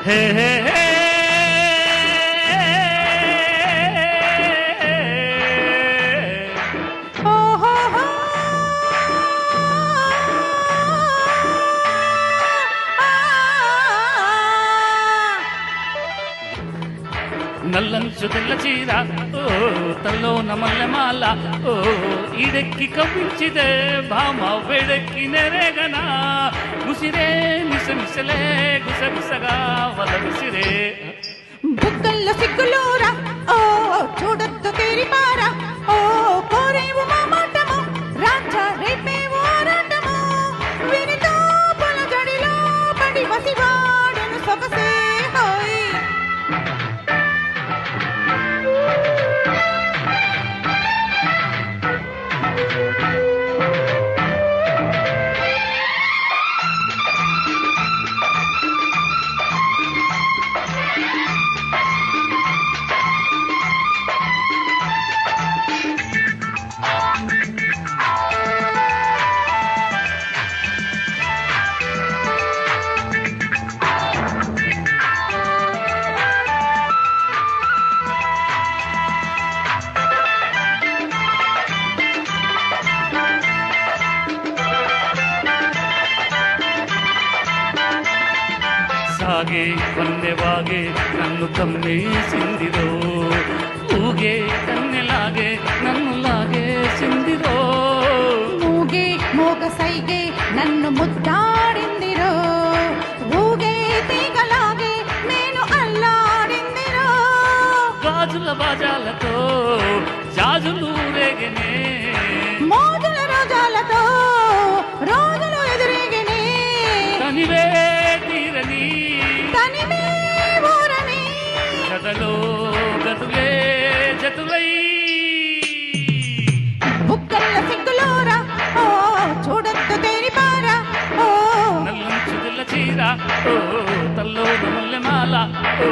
హే హే హే నల్లంచు తెల్ల చీర ఓ తల్లోన మల్లెమాల ఓ ఈడెక్కి కవ్వించిదే భామ వేడెక్కి నెరేగనా గుసిరే మిసమిసలే గుసగుసగా వల విసిరే బుగ్గల్లో సిగ్గులోరా ఓ చూడొద్దు తేరిపారా ఓ కోరేవు మా మాటము రాజా రేపేవు ఆరాటము వినితో పొల జడిలో పడి వసివాడను సొగసే హోయ్ సాగే వన్నెవాగే నన్ను కమ్మేసిందిరో ఊగే కన్నెలాగే నన్ను లాగేసిందిరో మూగే మోగ సైగే నన్ను ముద్దాడిందిరో ఊగే తీగలాగే నేను అల్లాడిందిరో గాజుల బాజాలతో జాజులు రేగనే మోజుల రోజాలతో రోజులు ఎదురేగనే తనివే తీరని తనివే ఊరని గదలో గదులే జతులై బుగ్గల్ల సిగ్గులోరా ఓ చూడొద్దు తేరిపారా ఓ నల్లంచు తెల్ల చీర ఓ తల్లోన మల్లెమాల ఓ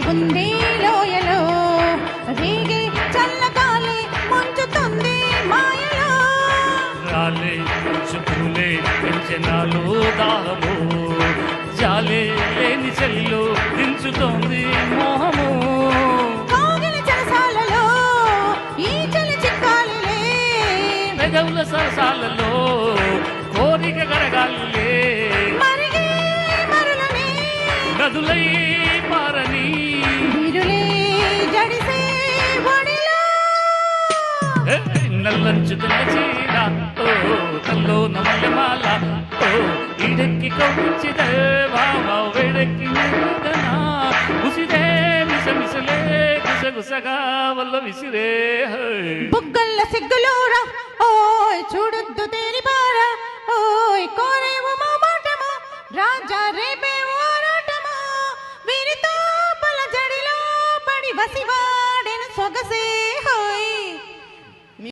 ఉంది లోయలో రేగే చల్లగాలి ముంచుతుంది మాయలో రాలే చుక్కులే పెంచనాలు దాహము జాలే లేని చెల్లు దించుతోంది మోహము కాగిలి చలసాలలో ఈ చలి చిక్కాలిలే పెదవుల సరసాలలో కోరిక గడగాలిలే మరిగే మరులని గదులై పారని బిరులే జడిసే ఒడిలో నల్లంచు తెల్ల చీర ఓ తల్లో నమల్లమాల ఓ ఈడెక్కి కవ్వించిదే భామ వేడెక్కి నిరదనా గుసిదే మిసమిసలే గుసగుసగా వల్ల విసిరే బుగ్గల్ల సిగ్గులోరా ఓయ్ చూడొద్దు తేరిపారా ఓయ్ కోరేవు మా మాటము రాజా రేపేవు ఆరాటము వీరితో పల జడిలో పడి వసివాడెను సొగసే హోయ్